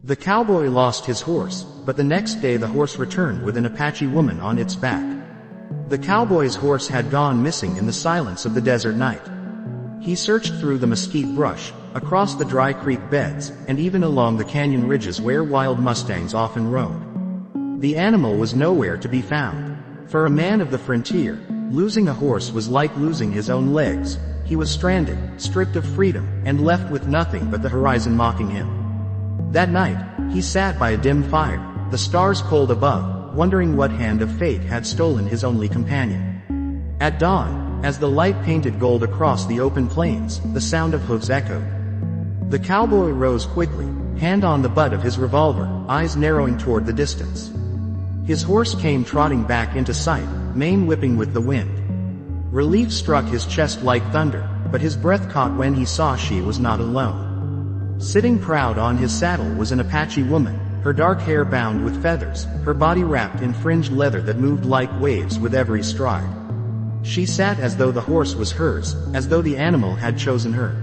The cowboy lost his horse, but the next day the horse returned with an Apache woman on its back. The cowboy's horse had gone missing in the silence of the desert night. He searched through the mesquite brush, across the dry creek beds, and even along the canyon ridges where wild mustangs often roamed. The animal was nowhere to be found. For a man of the frontier, losing a horse was like losing his own legs. He was stranded, stripped of freedom, and left with nothing but the horizon mocking him. That night, he sat by a dim fire, the stars cold above, wondering what hand of fate had stolen his only companion. At dawn, as the light painted gold across the open plains, the sound of hoofs echoed. The cowboy rose quickly, hand on the butt of his revolver, eyes narrowing toward the distance. His horse came trotting back into sight, mane whipping with the wind. Relief struck his chest like thunder, but his breath caught when he saw she was not alone. Sitting proud on his saddle was an Apache woman, her dark hair bound with feathers, her body wrapped in fringed leather that moved like waves with every stride. She sat as though the horse was hers, as though the animal had chosen her.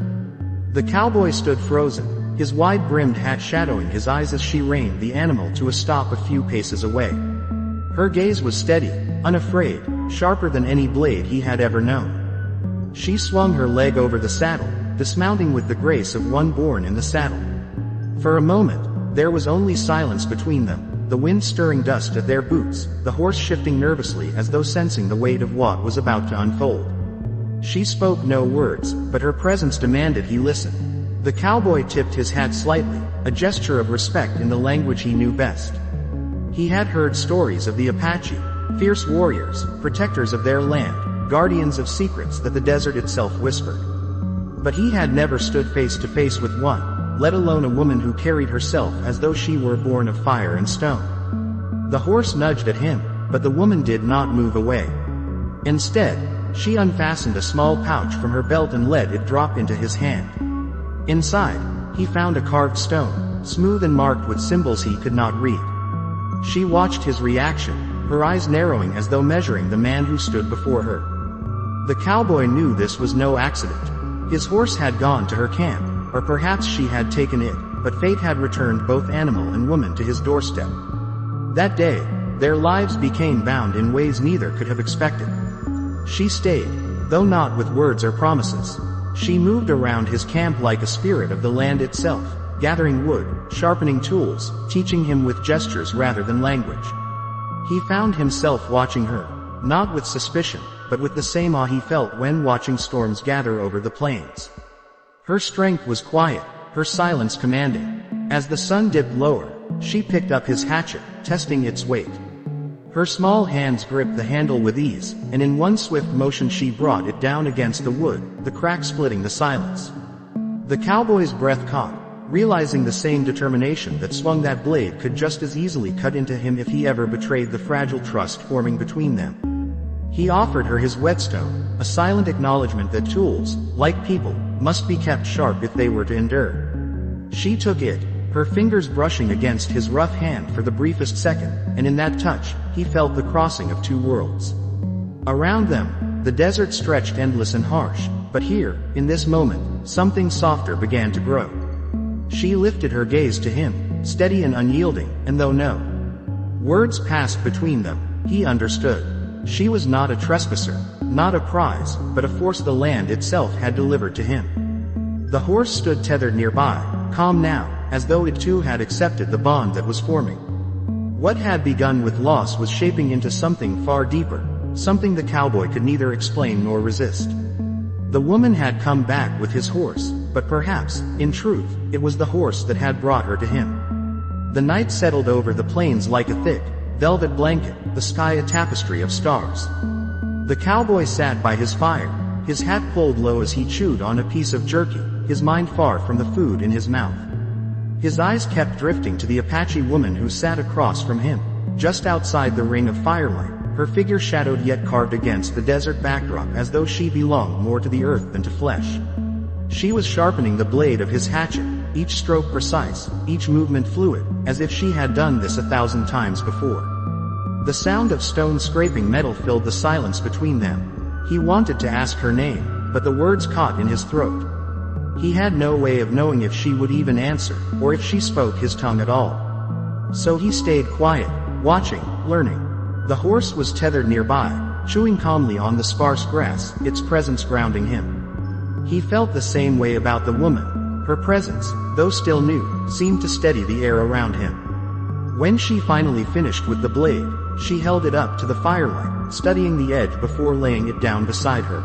The cowboy stood frozen, his wide-brimmed hat shadowing his eyes as she reined the animal to a stop a few paces away. Her gaze was steady, unafraid, sharper than any blade he had ever known. She swung her leg over the saddle, dismounting with the grace of one born in the saddle. For a moment, there was only silence between them, the wind stirring dust at their boots, the horse shifting nervously as though sensing the weight of what was about to unfold. She spoke no words, but her presence demanded he listen. The cowboy tipped his hat slightly, a gesture of respect in the language he knew best. He had heard stories of the Apache, fierce warriors, protectors of their land, guardians of secrets that the desert itself whispered. But he had never stood face to face with one, let alone a woman who carried herself as though she were born of fire and stone. The horse nudged at him, but the woman did not move away. Instead, she unfastened a small pouch from her belt and let it drop into his hand. Inside, he found a carved stone, smooth and marked with symbols he could not read. She watched his reaction, her eyes narrowing as though measuring the man who stood before her. The cowboy knew this was no accident. His horse had gone to her camp, or perhaps she had taken it, but fate had returned both animal and woman to his doorstep. That day, their lives became bound in ways neither could have expected. She stayed, though not with words or promises. She moved around his camp like a spirit of the land itself, gathering wood, sharpening tools, teaching him with gestures rather than language. He found himself watching her, not with suspicion, but with the same awe he felt when watching storms gather over the plains. Her strength was quiet, her silence commanding. As the sun dipped lower, she picked up his hatchet, testing its weight. Her small hands gripped the handle with ease, and in one swift motion she brought it down against the wood, the crack splitting the silence. The cowboy's breath caught, realizing the same determination that swung that blade could just as easily cut into him if he ever betrayed the fragile trust forming between them. He offered her his whetstone, a silent acknowledgement that tools, like people, must be kept sharp if they were to endure. She took it, her fingers brushing against his rough hand for the briefest second, and in that touch, he felt the crossing of two worlds. Around them, the desert stretched endless and harsh, but here, in this moment, something softer began to grow. She lifted her gaze to him, steady and unyielding, and though no words passed between them, he understood. She was not a trespasser, not a prize, but a force the land itself had delivered to him. The horse stood tethered nearby, calm now, as though it too had accepted the bond that was forming. What had begun with loss was shaping into something far deeper, something the cowboy could neither explain nor resist. The woman had come back with his horse, but perhaps, in truth, it was the horse that had brought her to him. The night settled over the plains like a thick, velvet blanket, the sky a tapestry of stars. The cowboy sat by his fire, his hat pulled low as he chewed on a piece of jerky, his mind far from the food in his mouth. His eyes kept drifting to the Apache woman who sat across from him, just outside the ring of firelight, her figure shadowed yet carved against the desert backdrop as though she belonged more to the earth than to flesh. She was sharpening the blade of his hatchet, each stroke precise, each movement fluid, as if she had done this 1,000 times before. The sound of stone scraping metal filled the silence between them. He wanted to ask her name, but the words caught in his throat. He had no way of knowing if she would even answer, or if she spoke his tongue at all. So he stayed quiet, watching, learning. The horse was tethered nearby, chewing calmly on the sparse grass, its presence grounding him. He felt the same way about the woman. Her presence, though still new, seemed to steady the air around him. When she finally finished with the blade, she held it up to the firelight, studying the edge before laying it down beside her.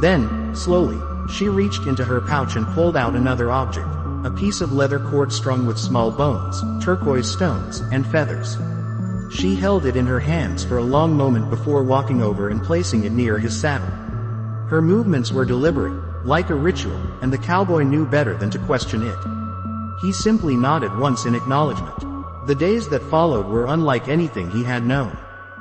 Then, slowly, she reached into her pouch and pulled out another object, a piece of leather cord strung with small bones, turquoise stones, and feathers. She held it in her hands for a long moment before walking over and placing it near his saddle. Her movements were deliberate, like a ritual, and the cowboy knew better than to question it. He simply nodded once in acknowledgement. The days that followed were unlike anything he had known.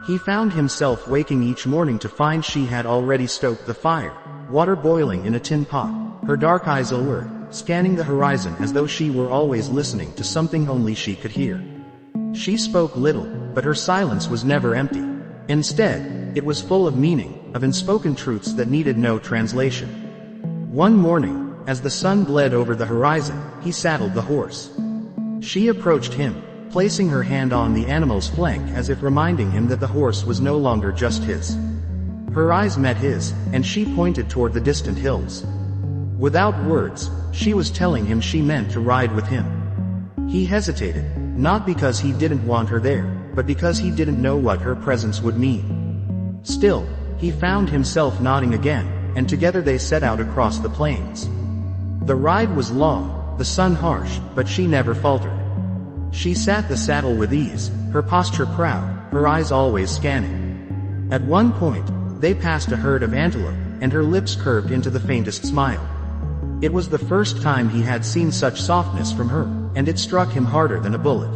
He found himself waking each morning to find she had already stoked the fire, water boiling in a tin pot, her dark eyes alert, scanning the horizon as though she were always listening to something only she could hear. She spoke little, but her silence was never empty. Instead, it was full of meaning, of unspoken truths that needed no translation. One morning, as the sun bled over the horizon, he saddled the horse. She approached him, placing her hand on the animal's flank as if reminding him that the horse was no longer just his. Her eyes met his, and she pointed toward the distant hills. Without words, she was telling him she meant to ride with him. He hesitated, not because he didn't want her there, but because he didn't know what her presence would mean. Still, he found himself nodding again, and together they set out across the plains. The ride was long, the sun harsh, but she never faltered. She sat the saddle with ease, her posture proud, her eyes always scanning. At one point, they passed a herd of antelope, and her lips curved into the faintest smile. It was the first time he had seen such softness from her, and it struck him harder than a bullet.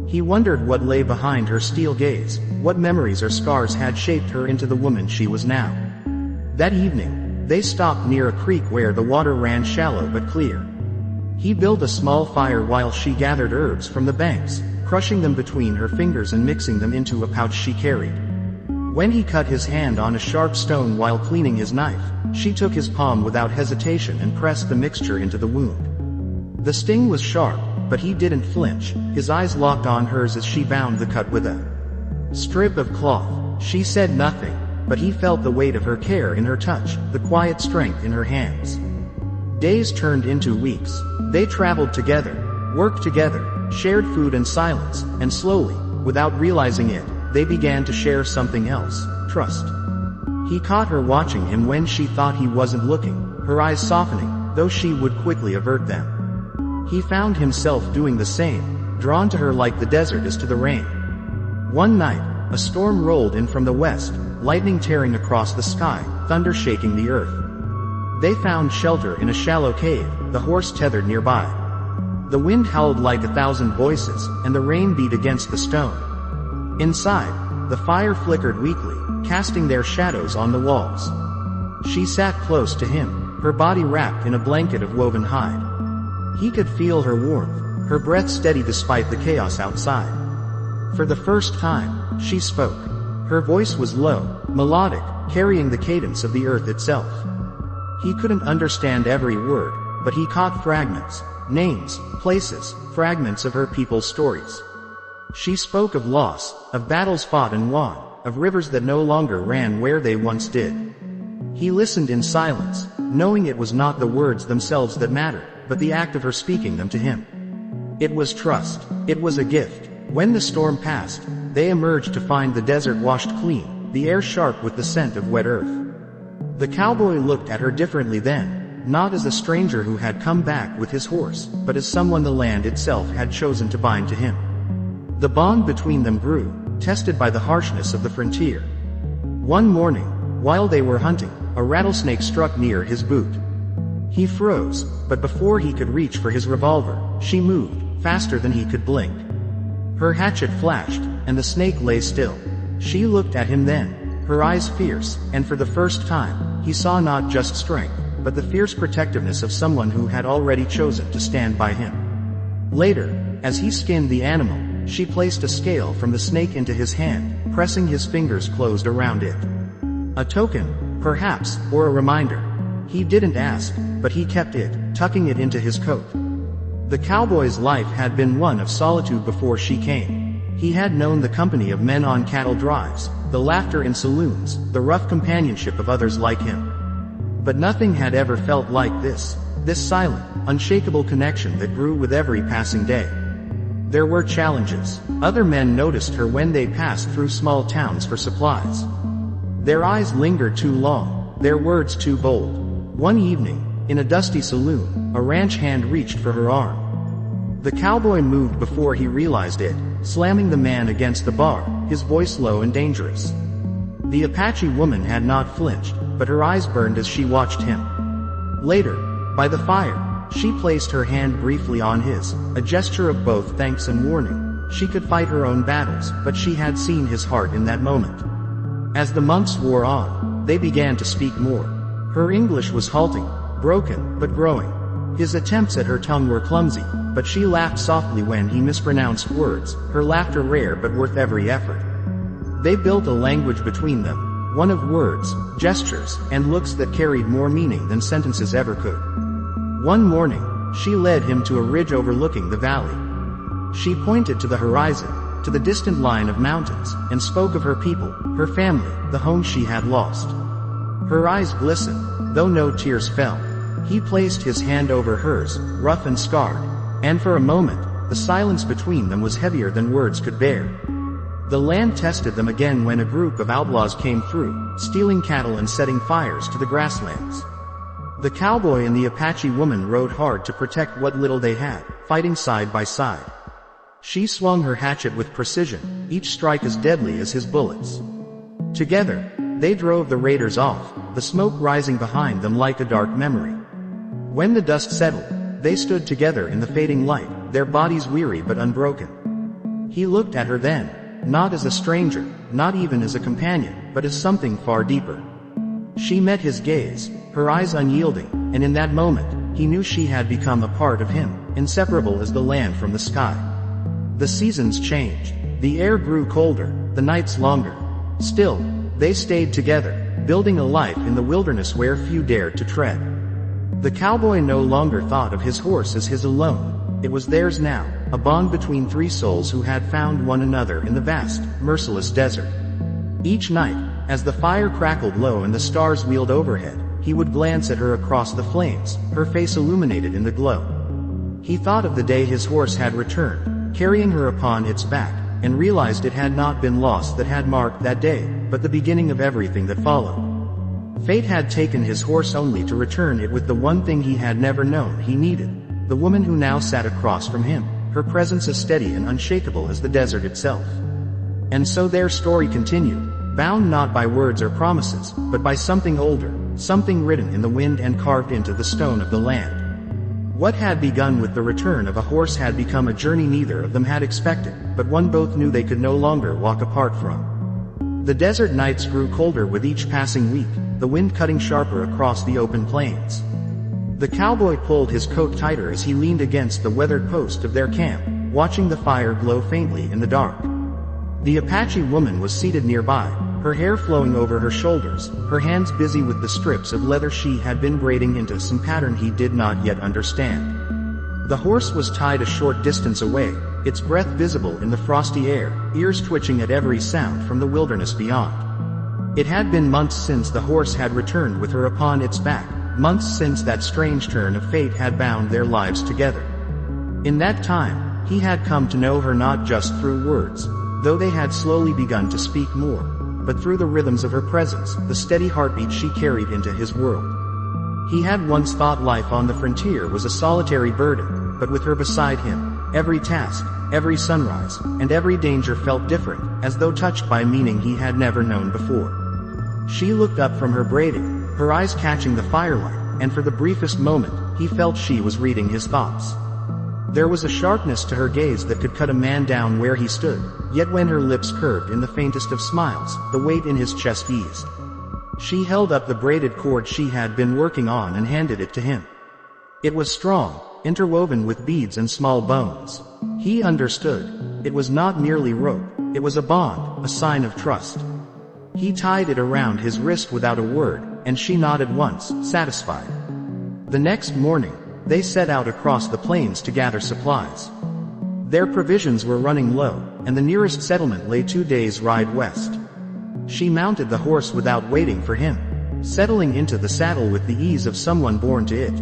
He wondered what lay behind her steel gaze, what memories or scars had shaped her into the woman she was now. That evening, they stopped near a creek where the water ran shallow but clear. He built a small fire while she gathered herbs from the banks, crushing them between her fingers and mixing them into a pouch she carried. When he cut his hand on a sharp stone while cleaning his knife, she took his palm without hesitation and pressed the mixture into the wound. The sting was sharp, but he didn't flinch, his eyes locked on hers as she bound the cut with a strip of cloth. She said nothing, but he felt the weight of her care in her touch, the quiet strength in her hands. Days turned into weeks. They traveled together, worked together, shared food and silence, and slowly, without realizing it, they began to share something else, trust. He caught her watching him when she thought he wasn't looking, her eyes softening, though she would quickly avert them. He found himself doing the same, drawn to her like the desert is to the rain. One night, a storm rolled in from the west, lightning tearing across the sky, thunder shaking the earth. They found shelter in a shallow cave, the horse tethered nearby. The wind howled like 1,000 voices, and the rain beat against the stone. Inside, the fire flickered weakly, casting their shadows on the walls. She sat close to him, her body wrapped in a blanket of woven hide. He could feel her warmth, her breath steady despite the chaos outside. For the first time, she spoke. Her voice was low, melodic, carrying the cadence of the earth itself. He couldn't understand every word, but he caught fragments, names, places, fragments of her people's stories. She spoke of loss, of battles fought and won, of rivers that no longer ran where they once did. He listened in silence, knowing it was not the words themselves that mattered, but the act of her speaking them to him. It was trust. It was a gift. When the storm passed, they emerged to find the desert washed clean, the air sharp with the scent of wet earth. The cowboy looked at her differently then, not as a stranger who had come back with his horse, but as someone the land itself had chosen to bind to him. The bond between them grew, tested by the harshness of the frontier. One morning, while they were hunting, a rattlesnake struck near his boot. He froze, but before he could reach for his revolver, she moved, faster than he could blink. Her hatchet flashed, and the snake lay still. She looked at him then, her eyes fierce, and for the first time, he saw not just strength, but the fierce protectiveness of someone who had already chosen to stand by him. Later, as he skinned the animal, she placed a scale from the snake into his hand, pressing his fingers closed around it. A token, perhaps, or a reminder. He didn't ask, but he kept it, tucking it into his coat. The cowboy's life had been one of solitude before she came. He had known the company of men on cattle drives, the laughter in saloons, the rough companionship of others like him. But nothing had ever felt like this silent, unshakable connection that grew with every passing day. There were challenges. Other men noticed her when they passed through small towns for supplies. Their eyes lingered too long, their words too bold. One evening, in a dusty saloon, a ranch hand reached for her arm. The cowboy moved before he realized it, slamming the man against the bar, his voice low and dangerous. The Apache woman had not flinched, but her eyes burned as she watched him. Later, by the fire, she placed her hand briefly on his, a gesture of both thanks and warning. She could fight her own battles, but she had seen his heart in that moment. As the months wore on, they began to speak more. Her English was halting, broken, but growing. His attempts at her tongue were clumsy, but she laughed softly when he mispronounced words, her laughter rare but worth every effort. They built a language between them, one of words, gestures, and looks that carried more meaning than sentences ever could. One morning, she led him to a ridge overlooking the valley. She pointed to the horizon, to the distant line of mountains, and spoke of her people, her family, the home she had lost. Her eyes glistened, though no tears fell. He placed his hand over hers, rough and scarred, and for a moment, the silence between them was heavier than words could bear. The land tested them again when a group of outlaws came through, stealing cattle and setting fires to the grasslands. The cowboy and the Apache woman rode hard to protect what little they had, fighting side by side. She swung her hatchet with precision, each strike as deadly as his bullets. Together, they drove the raiders off, the smoke rising behind them like a dark memory. When the dust settled, they stood together in the fading light, their bodies weary but unbroken. He looked at her then, not as a stranger, not even as a companion, but as something far deeper. She met his gaze, her eyes unyielding, and in that moment, he knew she had become a part of him, inseparable as the land from the sky. The seasons changed. The air grew colder, the nights longer. Still, they stayed together, building a life in the wilderness where few dared to tread. The cowboy no longer thought of his horse as his alone. It was theirs now, a bond between three souls who had found one another in the vast, merciless desert. Each night, as the fire crackled low and the stars wheeled overhead, he would glance at her across the flames, her face illuminated in the glow. He thought of the day his horse had returned, carrying her upon its back, and realized it had not been loss that had marked that day, but the beginning of everything that followed. Fate had taken his horse only to return it with the one thing he had never known he needed, the woman who now sat across from him, her presence as steady and unshakable as the desert itself. And so their story continued, bound not by words or promises, but by something older, something written in the wind and carved into the stone of the land. What had begun with the return of a horse had become a journey neither of them had expected, but one both knew they could no longer walk apart from. The desert nights grew colder with each passing week, the wind cutting sharper across the open plains. The cowboy pulled his coat tighter as he leaned against the weathered post of their camp, watching the fire glow faintly in the dark. The Apache woman was seated nearby, her hair flowing over her shoulders, her hands busy with the strips of leather she had been braiding into some pattern he did not yet understand. The horse was tied a short distance away, its breath visible in the frosty air, ears twitching at every sound from the wilderness beyond. It had been months since the horse had returned with her upon its back, months since that strange turn of fate had bound their lives together. In that time, he had come to know her not just through words, though they had slowly begun to speak more, but through the rhythms of her presence, the steady heartbeat she carried into his world. He had once thought life on the frontier was a solitary burden, but with her beside him, every task, every sunrise, and every danger felt different, as though touched by a meaning he had never known before. She looked up from her braiding, her eyes catching the firelight, and for the briefest moment, he felt she was reading his thoughts. There was a sharpness to her gaze that could cut a man down where he stood, yet when her lips curved in the faintest of smiles, the weight in his chest eased. She held up the braided cord she had been working on and handed it to him. It was strong, interwoven with beads and small bones. He understood. It was not merely rope, it was a bond, a sign of trust. He tied it around his wrist without a word, and she nodded once, satisfied. The next morning, they set out across the plains to gather supplies. Their provisions were running low, and the nearest settlement lay 2 days' ride west. She mounted the horse without waiting for him, settling into the saddle with the ease of someone born to it.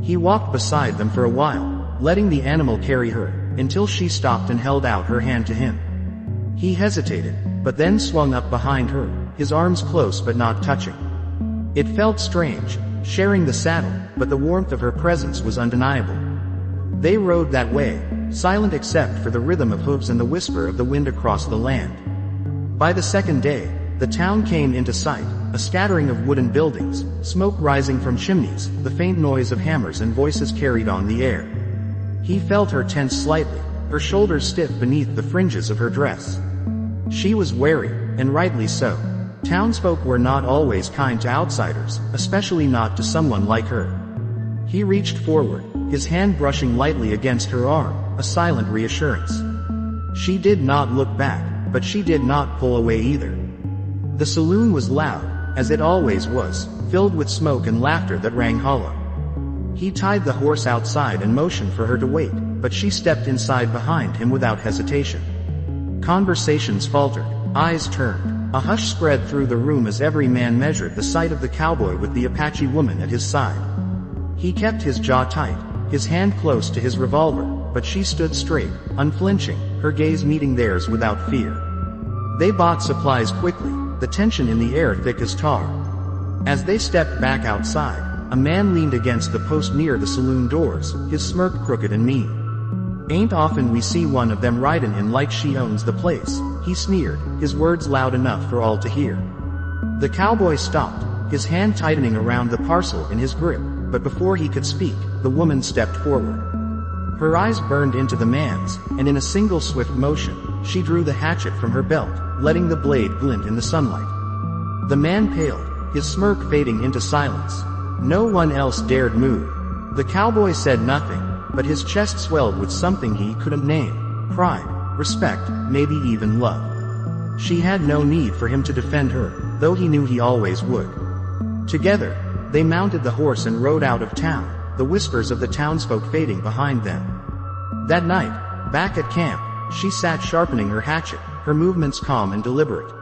He walked beside them for a while, letting the animal carry her, until she stopped and held out her hand to him. He hesitated, but then swung up behind her, his arms close but not touching. It felt strange, sharing the saddle, but the warmth of her presence was undeniable. They rode that way, silent except for the rhythm of hooves and the whisper of the wind across the land. By the second day, the town came into sight, a scattering of wooden buildings, smoke rising from chimneys, the faint noise of hammers and voices carried on the air. He felt her tense slightly, her shoulders stiff beneath the fringes of her dress. She was wary, and rightly so. Townsfolk were not always kind to outsiders, especially not to someone like her. He reached forward, his hand brushing lightly against her arm, a silent reassurance. She did not look back, but she did not pull away either. The saloon was loud, as it always was, filled with smoke and laughter that rang hollow. He tied the horse outside and motioned for her to wait, but she stepped inside behind him without hesitation. Conversations faltered, eyes turned, a hush spread through the room as every man measured the sight of the cowboy with the Apache woman at his side. He kept his jaw tight, his hand close to his revolver, but she stood straight, unflinching, her gaze meeting theirs without fear. They bought supplies quickly, the tension in the air thick as tar. As they stepped back outside, a man leaned against the post near the saloon doors, his smirk crooked and mean. "Ain't often we see one of them ridin' in like she owns the place," he sneered, his words loud enough for all to hear. The cowboy stopped, his hand tightening around the parcel in his grip, but before he could speak, the woman stepped forward. Her eyes burned into the man's, and in a single swift motion, she drew the hatchet from her belt, letting the blade glint in the sunlight. The man paled, his smirk fading into silence. No one else dared move. The cowboy said nothing, but his chest swelled with something he couldn't name. Pride, respect, maybe even love. She had no need for him to defend her, though he knew he always would. Together, they mounted the horse and rode out of town, the whispers of the townsfolk fading behind them. That night, back at camp, she sat sharpening her hatchet, her movements calm and deliberate.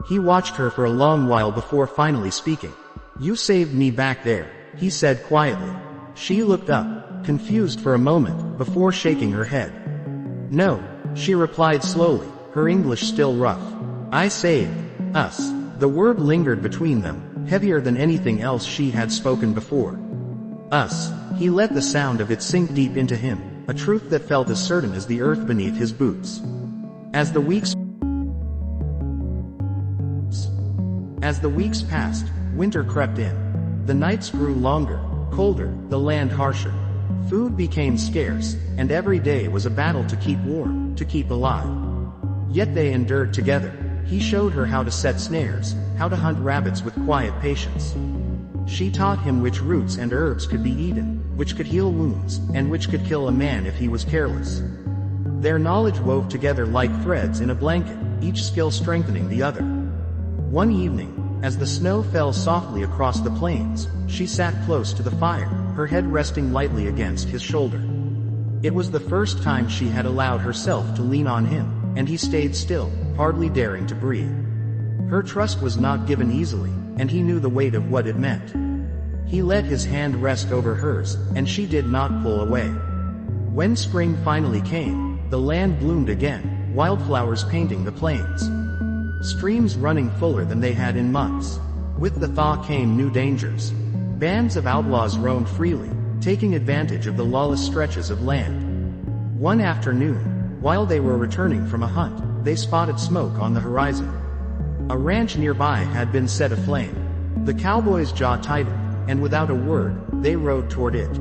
He watched her for a long while before finally speaking. "You saved me back there," he said quietly. She looked up, confused for a moment, before shaking her head. "No," she replied slowly, her English still rough. "I saved us." The word lingered between them, heavier than anything else she had spoken before. Us. He let the sound of it sink deep into him, a truth that felt as certain as the earth beneath his boots. As the weeks passed, winter crept in. The nights grew longer, colder, the land harsher. Food became scarce, and every day was a battle to keep warm, to keep alive. Yet they endured together. He showed her how to set snares, how to hunt rabbits with quiet patience. She taught him which roots and herbs could be eaten, which could heal wounds, and which could kill a man if he was careless. Their knowledge wove together like threads in a blanket, each skill strengthening the other. One evening, as the snow fell softly across the plains, she sat close to the fire, her head resting lightly against his shoulder. It was the first time she had allowed herself to lean on him, and he stayed still, hardly daring to breathe. Her trust was not given easily, and he knew the weight of what it meant. He let his hand rest over hers, and she did not pull away. When spring finally came, the land bloomed again, wildflowers painting the plains. Streams running fuller than they had in months. With the thaw came new dangers. Bands of outlaws roamed freely, taking advantage of the lawless stretches of land. One afternoon, while they were returning from a hunt, they spotted smoke on the horizon. A ranch nearby had been set aflame. The cowboy's jaw tightened, and without a word, they rode toward it.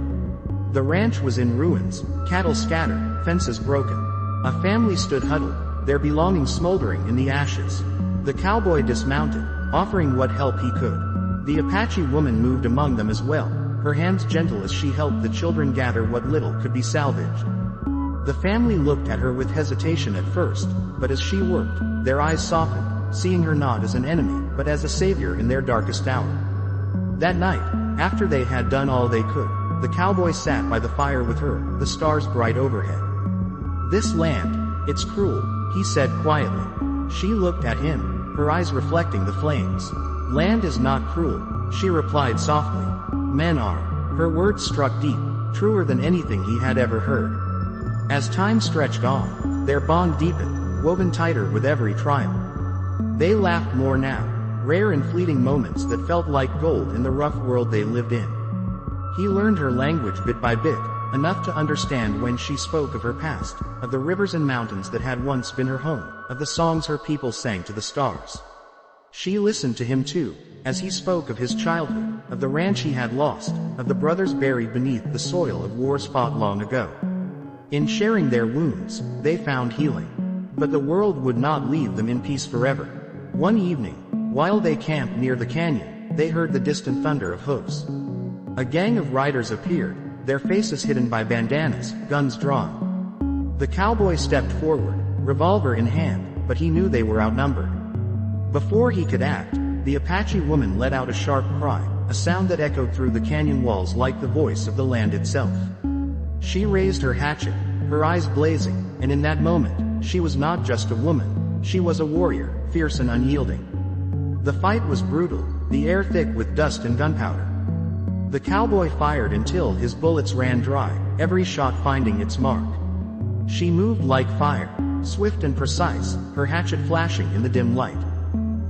The ranch was in ruins, cattle scattered, fences broken. A family stood huddled, their belongings smoldering in the ashes. The cowboy dismounted, offering what help he could. The Apache woman moved among them as well, her hands gentle as she helped the children gather what little could be salvaged. The family looked at her with hesitation at first, but as she worked, their eyes softened, seeing her not as an enemy, but as a savior in their darkest hour. That night, after they had done all they could, the cowboy sat by the fire with her, the stars bright overhead. "This land, it's cruel," he said quietly. She looked at him, her eyes reflecting the flames. "Land is not cruel," she replied softly. "Men are." Her words struck deep, truer than anything he had ever heard. As time stretched on, their bond deepened, woven tighter with every trial. They laughed more now, rare and fleeting moments that felt like gold in the rough world they lived in. He learned her language bit by bit, enough to understand when she spoke of her past, of the rivers and mountains that had once been her home, of the songs her people sang to the stars. She listened to him too, as he spoke of his childhood, of the ranch he had lost, of the brothers buried beneath the soil of wars fought long ago. In sharing their wounds, they found healing. But the world would not leave them in peace forever. One evening, while they camped near the canyon, they heard the distant thunder of hoofs. A gang of riders appeared, their faces hidden by bandanas, guns drawn. The cowboy stepped forward, revolver in hand, but he knew they were outnumbered. Before he could act, the Apache woman let out a sharp cry, a sound that echoed through the canyon walls like the voice of the land itself. She raised her hatchet, her eyes blazing, and in that moment, she was not just a woman, she was a warrior, fierce and unyielding. The fight was brutal, the air thick with dust and gunpowder. The cowboy fired until his bullets ran dry, every shot finding its mark. She moved like fire, swift and precise, her hatchet flashing in the dim light.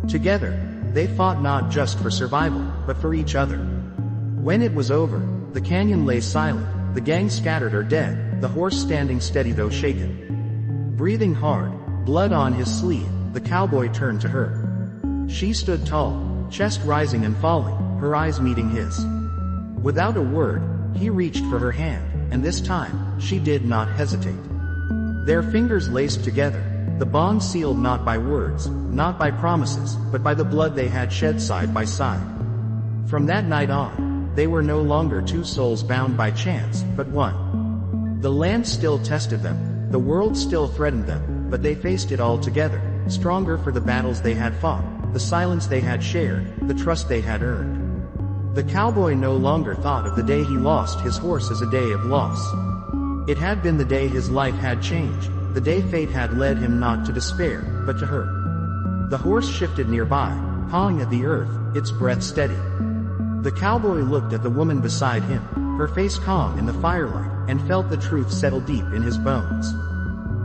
Together, they fought not just for survival, but for each other. When it was over, the canyon lay silent, the gang scattered or dead, the horse standing steady though shaken. Breathing hard, blood on his sleeve, the cowboy turned to her. She stood tall, chest rising and falling, her eyes meeting his. Without a word, he reached for her hand, and this time, she did not hesitate. Their fingers laced together, the bond sealed not by words, not by promises, but by the blood they had shed side by side. From that night on, they were no longer two souls bound by chance, but one. The land still tested them, the world still threatened them, but they faced it all together, stronger for the battles they had fought, the silence they had shared, the trust they had earned. The cowboy no longer thought of the day he lost his horse as a day of loss. It had been the day his life had changed, the day fate had led him not to despair, but to her. The horse shifted nearby, pawing at the earth, its breath steady. The cowboy looked at the woman beside him, her face calm in the firelight, and felt the truth settle deep in his bones.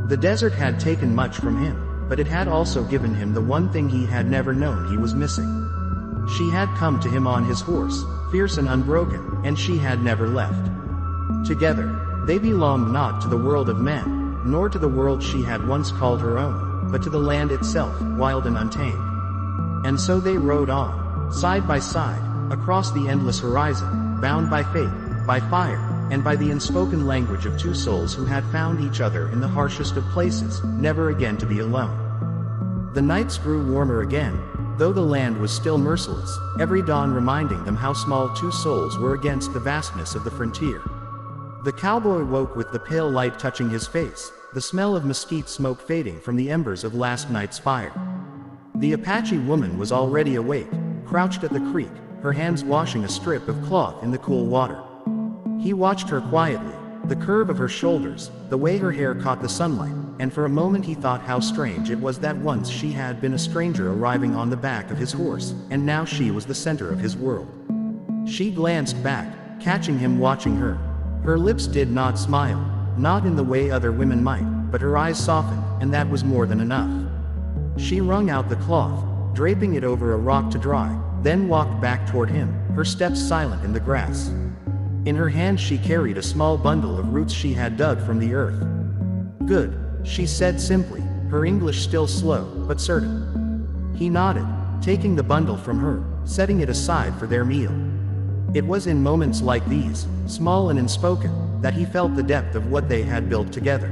The desert had taken much from him, but it had also given him the one thing he had never known he was missing. She had come to him on his horse, fierce and unbroken, and she had never left. Together, they belonged not to the world of men, nor to the world she had once called her own, but to the land itself, wild and untamed. And so they rode on, side by side, across the endless horizon, bound by fate, by fire, and by the unspoken language of two souls who had found each other in the harshest of places, never again to be alone. The nights grew warmer again, though the land was still merciless, every dawn reminding them how small two souls were against the vastness of the frontier. The cowboy woke with the pale light touching his face, the smell of mesquite smoke fading from the embers of last night's fire. The Apache woman was already awake, crouched at the creek, her hands washing a strip of cloth in the cool water. He watched her quietly, the curve of her shoulders, the way her hair caught the sunlight, and for a moment he thought how strange it was that once she had been a stranger arriving on the back of his horse, and now she was the center of his world. She glanced back, catching him watching her. Her lips did not smile, not in the way other women might, but her eyes softened, and that was more than enough. She wrung out the cloth, draping it over a rock to dry, then walked back toward him, her steps silent in the grass. In her hand she carried a small bundle of roots she had dug from the earth. "Good," she said simply, her English still slow, but certain. He nodded, taking the bundle from her, setting it aside for their meal. It was in moments like these, small and unspoken, that he felt the depth of what they had built together.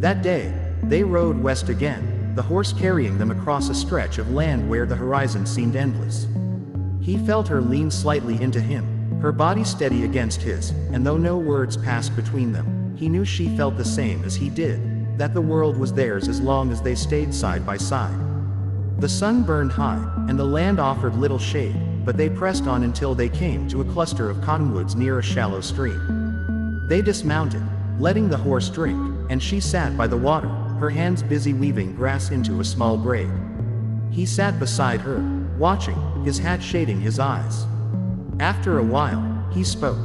That day, they rode west again, the horse carrying them across a stretch of land where the horizon seemed endless. He felt her lean slightly into him, her body steady against his, and though no words passed between them, he knew she felt the same as he did, that the world was theirs as long as they stayed side by side. The sun burned high, and the land offered little shade, but they pressed on until they came to a cluster of cottonwoods near a shallow stream. They dismounted, letting the horse drink, and she sat by the water, her hands busy weaving grass into a small braid. He sat beside her, watching, his hat shading his eyes. After a while, he spoke.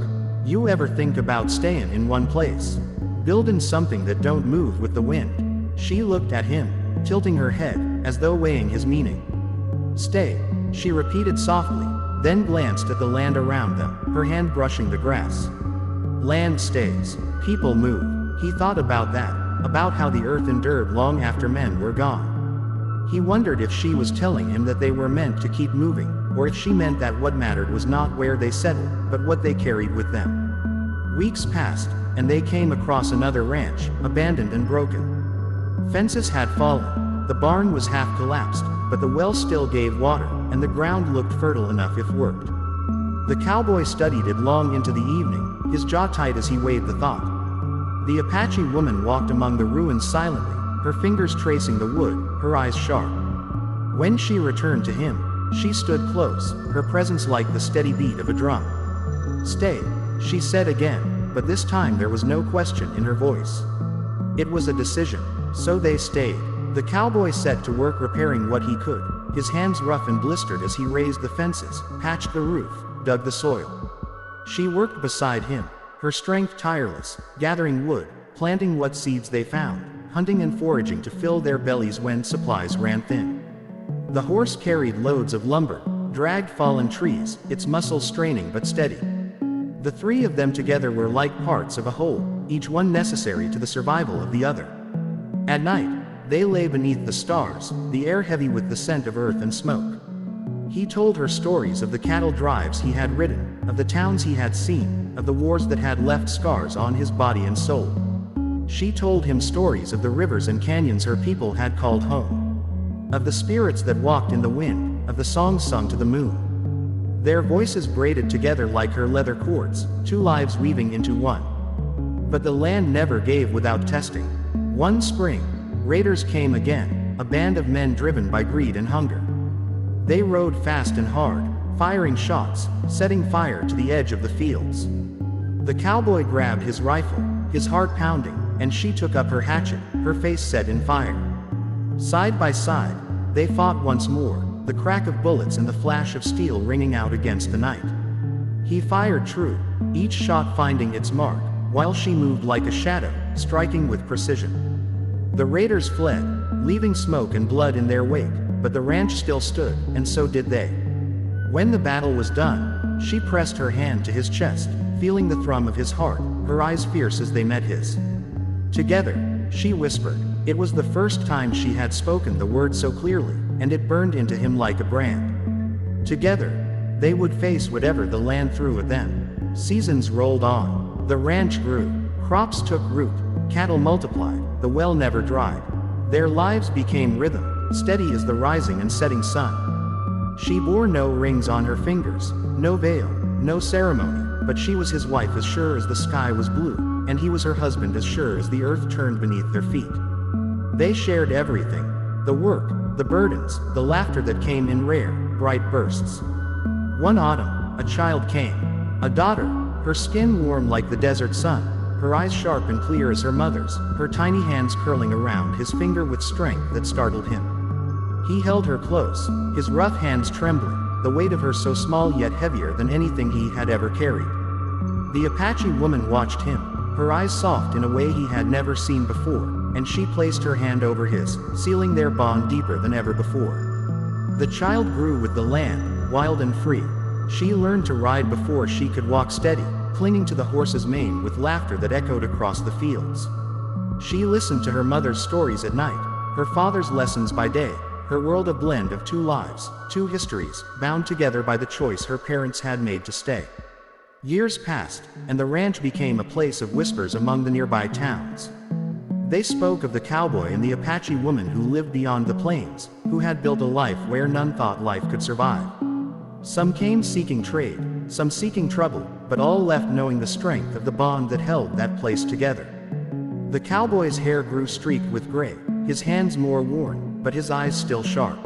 "You ever think about staying in one place? Building something that don't move with the wind?" She looked at him, tilting her head, as though weighing his meaning. "Stay," she repeated softly, then glanced at the land around them, her hand brushing the grass. Land stays, people move. He thought about that, about how the earth endured long after men were gone. He wondered if she was telling him that they were meant to keep moving, or if she meant that what mattered was not where they settled, but what they carried with them. Weeks passed, and they came across another ranch, abandoned and broken. Fences had fallen, the barn was half collapsed, but the well still gave water, and the ground looked fertile enough if worked. The cowboy studied it long into the evening, his jaw tight as he weighed the thought. The Apache woman walked among the ruins silently, her fingers tracing the wood, her eyes sharp. When she returned to him, she stood close, her presence like the steady beat of a drum. "Stay," she said again, but this time there was no question in her voice. It was a decision, so they stayed. The cowboy set to work repairing what he could, his hands rough and blistered as he raised the fences, patched the roof, dug the soil. She worked beside him, her strength tireless, gathering wood, planting what seeds they found, hunting and foraging to fill their bellies when supplies ran thin. The horse carried loads of lumber, dragged fallen trees, its muscles straining but steady. The three of them together were like parts of a whole, each one necessary to the survival of the other. At night, they lay beneath the stars, the air heavy with the scent of earth and smoke. He told her stories of the cattle drives he had ridden, of the towns he had seen, of the wars that had left scars on his body and soul. She told him stories of the rivers and canyons her people had called home, of the spirits that walked in the wind, of the songs sung to the moon. Their voices braided together like her leather cords, two lives weaving into one. But the land never gave without testing. One spring, raiders came again, a band of men driven by greed and hunger. They rode fast and hard, firing shots, setting fire to the edge of the fields. The cowboy grabbed his rifle, his heart pounding, and she took up her hatchet, her face set in fire. Side by side, they fought once more, the crack of bullets and the flash of steel ringing out against the night. He fired true, each shot finding its mark, while she moved like a shadow, striking with precision. The raiders fled, leaving smoke and blood in their wake, but the ranch still stood, and so did they. When the battle was done, she pressed her hand to his chest, feeling the thrum of his heart, her eyes fierce as they met his. Together, she whispered. It was the first time she had spoken the word so clearly, and it burned into him like a brand. Together, they would face whatever the land threw at them. Seasons rolled on, the ranch grew, crops took root, cattle multiplied, the well never dried. Their lives became rhythm, steady as the rising and setting sun. She bore no rings on her fingers, no veil, no ceremony, but she was his wife as sure as the sky was blue, and he was her husband as sure as the earth turned beneath their feet. They shared everything, the work, the burdens, the laughter that came in rare, bright bursts. One autumn, a child came, a daughter, her skin warm like the desert sun, her eyes sharp and clear as her mother's, her tiny hands curling around his finger with strength that startled him. He held her close, his rough hands trembling, the weight of her so small yet heavier than anything he had ever carried. The Apache woman watched him, her eyes soft in a way he had never seen before, and she placed her hand over his, sealing their bond deeper than ever before. The child grew with the land, wild and free. She learned to ride before she could walk steady, clinging to the horse's mane with laughter that echoed across the fields. She listened to her mother's stories at night, her father's lessons by day, her world a blend of two lives, two histories, bound together by the choice her parents had made to stay. Years passed, and the ranch became a place of whispers among the nearby towns. They spoke of the cowboy and the Apache woman who lived beyond the plains, who had built a life where none thought life could survive. Some came seeking trade, some seeking trouble, but all left knowing the strength of the bond that held that place together. The cowboy's hair grew streaked with gray, his hands more worn, but his eyes still sharp.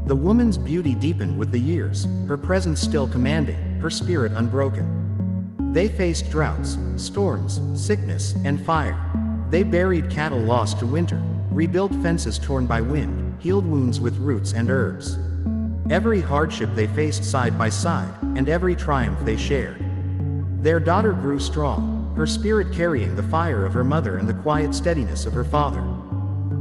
The woman's beauty deepened with the years, her presence still commanding, her spirit unbroken. They faced droughts, storms, sickness, and fire. They buried cattle lost to winter, rebuilt fences torn by wind, healed wounds with roots and herbs. Every hardship they faced side by side, and every triumph they shared. Their daughter grew strong, her spirit carrying the fire of her mother and the quiet steadiness of her father.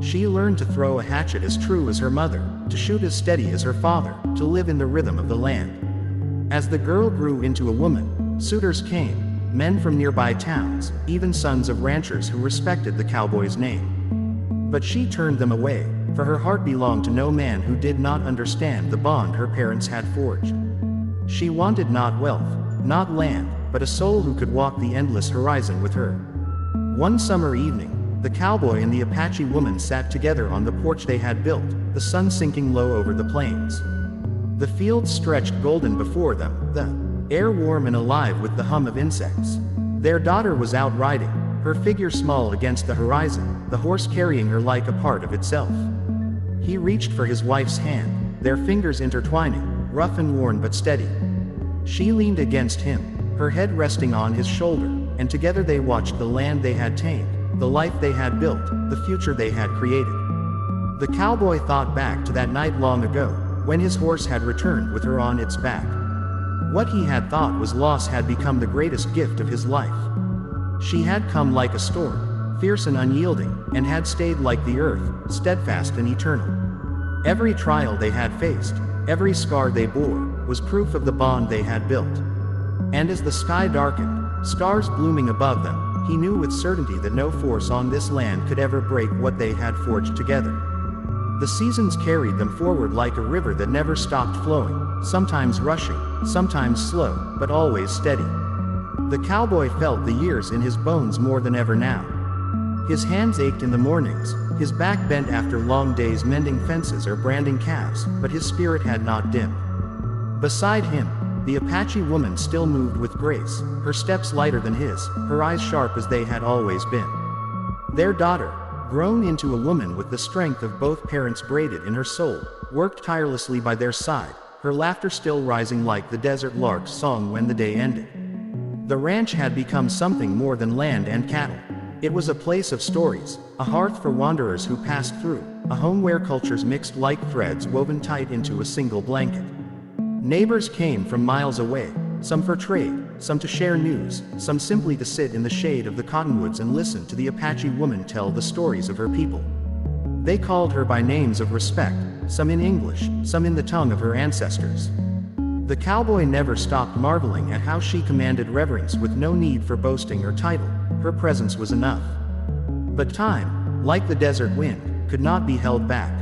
She learned to throw a hatchet as true as her mother, to shoot as steady as her father, to live in the rhythm of the land. As the girl grew into a woman, suitors came, men from nearby towns, even sons of ranchers who respected the cowboy's name. But she turned them away, for her heart belonged to no man who did not understand the bond her parents had forged. She wanted not wealth, not land, but a soul who could walk the endless horizon with her. One summer evening, the cowboy and the Apache woman sat together on the porch they had built, the sun sinking low over the plains. The fields stretched golden before them, the air warm and alive with the hum of insects. Their daughter was out riding, her figure small against the horizon, the horse carrying her like a part of itself. He reached for his wife's hand, their fingers intertwining, rough and worn but steady. She leaned against him, her head resting on his shoulder, and together they watched the land they had tamed, the life they had built, the future they had created. The cowboy thought back to that night long ago, when his horse had returned with her on its back. What he had thought was loss had become the greatest gift of his life. She had come like a storm, fierce and unyielding, and had stayed like the earth, steadfast and eternal. Every trial they had faced, every scar they bore, was proof of the bond they had built. And as the sky darkened, stars blooming above them, he knew with certainty that no force on this land could ever break what they had forged together. The seasons carried them forward like a river that never stopped flowing, sometimes rushing, sometimes slow, but always steady. The cowboy felt the years in his bones more than ever now. His hands ached in the mornings, his back bent after long days mending fences or branding calves, but his spirit had not dimmed. Beside him, the Apache woman still moved with grace, her steps lighter than his, her eyes sharp as they had always been. Their daughter, grown into a woman with the strength of both parents braided in her soul, worked tirelessly by their side, her laughter still rising like the desert lark's song when the day ended. The ranch had become something more than land and cattle. It was a place of stories, a hearth for wanderers who passed through, a home where cultures mixed like threads woven tight into a single blanket. Neighbors came from miles away, some for trade, some to share news, some simply to sit in the shade of the cottonwoods and listen to the Apache woman tell the stories of her people. They called her by names of respect, some in English, some in the tongue of her ancestors. The cowboy never stopped marveling at how she commanded reverence with no need for boasting or title. Her presence was enough. But time, like the desert wind, could not be held back.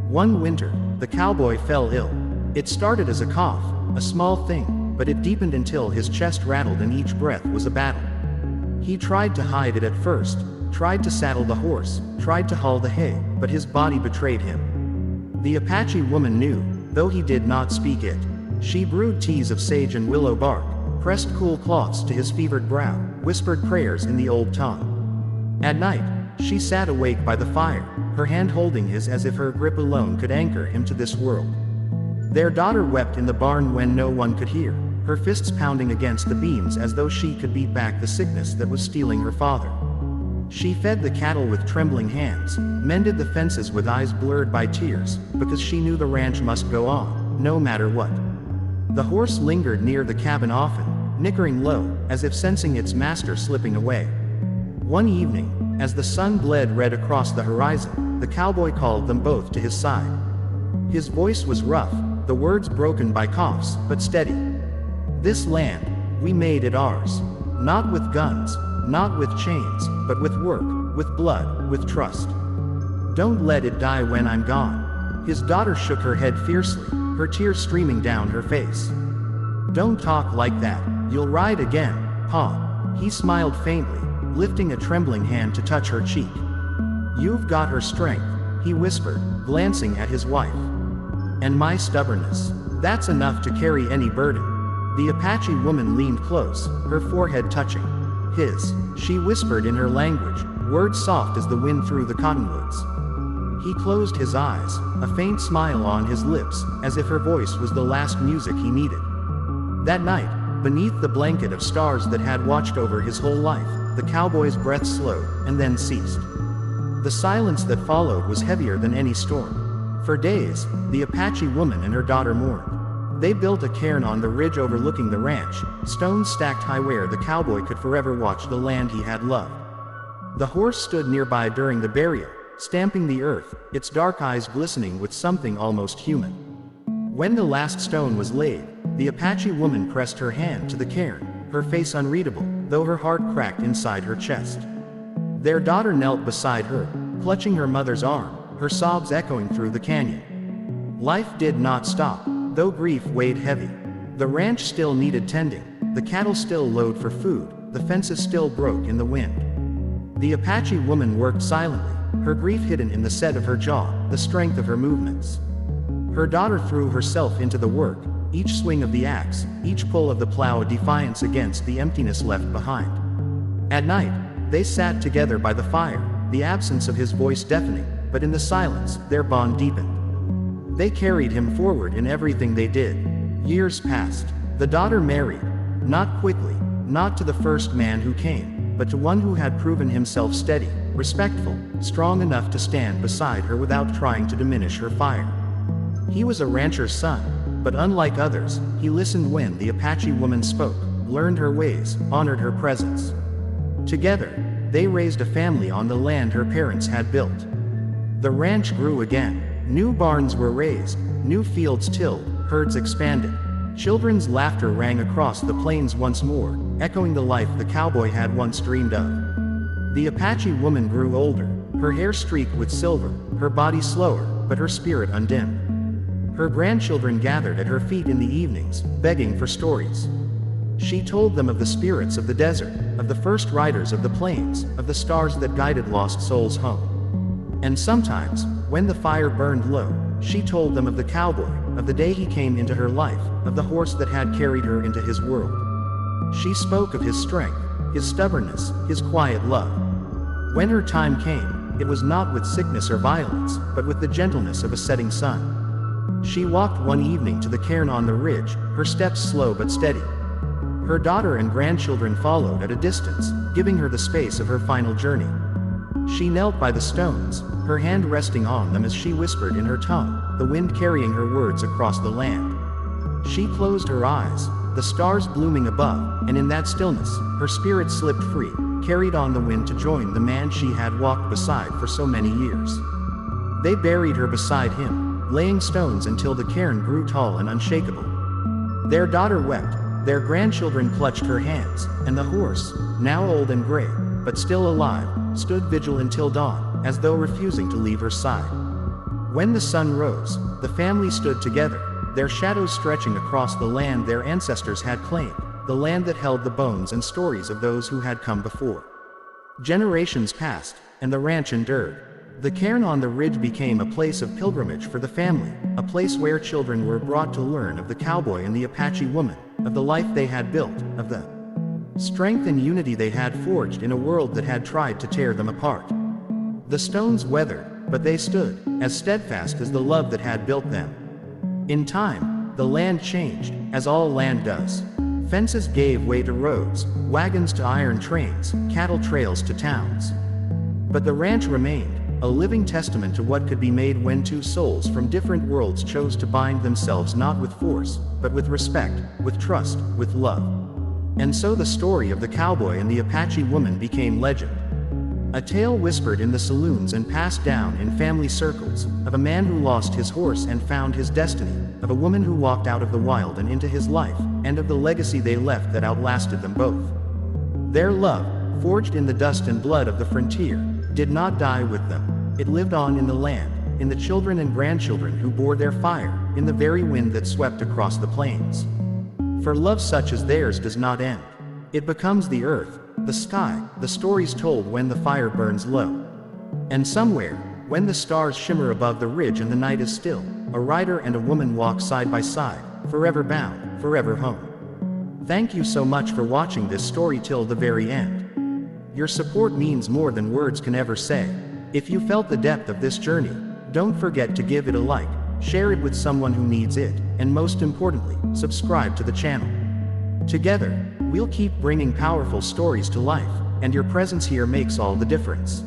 One winter, the cowboy fell ill. It started as a cough, a small thing, but it deepened until his chest rattled and each breath was a battle. He tried to hide it at first, tried to saddle the horse, tried to haul the hay, but his body betrayed him. The Apache woman knew, though he did not speak it. She brewed teas of sage and willow bark, pressed cool cloths to his fevered brow, whispered prayers in the old tongue. At night, she sat awake by the fire, her hand holding his as if her grip alone could anchor him to this world. Their daughter wept in the barn when no one could hear, her fists pounding against the beams as though she could beat back the sickness that was stealing her father. She fed the cattle with trembling hands, mended the fences with eyes blurred by tears, because she knew the ranch must go on, no matter what. The horse lingered near the cabin often, nickering low, as if sensing its master slipping away. One evening, as the sun bled red across the horizon, the cowboy called them both to his side. His voice was rough, the words broken by coughs, but steady. This land, we made it ours. Not with guns, not with chains, but with work, with blood, with trust. Don't let it die when I'm gone. His daughter shook her head fiercely, her tears streaming down her face. Don't talk like that, you'll ride again, Pa. He smiled faintly, lifting a trembling hand to touch her cheek. You've got her strength, he whispered, glancing at his wife. And my stubbornness. That's enough to carry any burden. The Apache woman leaned close, her forehead touching his. She whispered in her language, words soft as the wind through the cottonwoods. He closed his eyes, a faint smile on his lips, as if her voice was the last music he needed. That night, beneath the blanket of stars that had watched over his whole life, the cowboy's breath slowed, and then ceased. The silence that followed was heavier than any storm. For days, the Apache woman and her daughter mourned. They built a cairn on the ridge overlooking the ranch, stones stacked high where the cowboy could forever watch the land he had loved. The horse stood nearby during the burial, stamping the earth, its dark eyes glistening with something almost human. When the last stone was laid, the Apache woman pressed her hand to the cairn, her face unreadable, though her heart cracked inside her chest. Their daughter knelt beside her, clutching her mother's arm, her sobs echoing through the canyon. Life did not stop, though grief weighed heavy. The ranch still needed tending, the cattle still lowed for food, the fences still broke in the wind. The Apache woman worked silently, her grief hidden in the set of her jaw, the strength of her movements. Her daughter threw herself into the work, each swing of the axe, each pull of the plow a defiance against the emptiness left behind. At night, they sat together by the fire, the absence of his voice deafening, but in the silence, their bond deepened. They carried him forward in everything they did. Years passed. The daughter married. Not quickly, not to the first man who came, but to one who had proven himself steady, respectful, strong enough to stand beside her without trying to diminish her fire. He was a rancher's son, but unlike others, he listened when the Apache woman spoke, learned her ways, honored her presence. Together, they raised a family on the land her parents had built. The ranch grew again. New barns were raised, new fields tilled, herds expanded. Children's laughter rang across the plains once more, echoing the life the cowboy had once dreamed of. The Apache woman grew older, her hair streaked with silver, her body slower, but her spirit undimmed. Her grandchildren gathered at her feet in the evenings, begging for stories. She told them of the spirits of the desert, of the first riders of the plains, of the stars that guided lost souls home. And sometimes, when the fire burned low, she told them of the cowboy, of the day he came into her life, of the horse that had carried her into his world. She spoke of his strength, his stubbornness, his quiet love. When her time came, it was not with sickness or violence, but with the gentleness of a setting sun. She walked one evening to the cairn on the ridge, her steps slow but steady. Her daughter and grandchildren followed at a distance, giving her the space of her final journey. She knelt by the stones, her hand resting on them as she whispered in her tongue, the wind carrying her words across the land. She closed her eyes, the stars blooming above, and in that stillness, her spirit slipped free, carried on the wind to join the man she had walked beside for so many years. They buried her beside him, laying stones until the cairn grew tall and unshakable. Their daughter wept, their grandchildren clutched her hands, and the horse, now old and gray, but still alive, stood vigil until dawn, as though refusing to leave her side. When the sun rose, the family stood together, their shadows stretching across the land their ancestors had claimed, the land that held the bones and stories of those who had come before. Generations passed, and the ranch endured. The cairn on the ridge became a place of pilgrimage for the family, a place where children were brought to learn of the cowboy and the Apache woman, of the life they had built, of the strength and unity they had forged in a world that had tried to tear them apart. The stones weathered, but they stood, as steadfast as the love that had built them. In time, the land changed, as all land does. Fences gave way to roads, wagons to iron trains, cattle trails to towns. But the ranch remained, a living testament to what could be made when two souls from different worlds chose to bind themselves not with force, but with respect, with trust, with love. And so the story of the cowboy and the Apache woman became legend. A tale whispered in the saloons and passed down in family circles, of a man who lost his horse and found his destiny, of a woman who walked out of the wild and into his life, and of the legacy they left that outlasted them both. Their love, forged in the dust and blood of the frontier, did not die with them. It lived on in the land, in the children and grandchildren who bore their fire, in the very wind that swept across the plains. For love such as theirs does not end. It becomes the earth, the sky, the stories told when the fire burns low. And somewhere, when the stars shimmer above the ridge and the night is still, a rider and a woman walk side by side, forever bound, forever home. Thank you so much for watching this story till the very end. Your support means more than words can ever say. If you felt the depth of this journey, Don't forget to give it a like, share it with someone who needs it, and most importantly, subscribe to the channel. Together, we'll keep bringing powerful stories to life, and your presence here makes all the difference.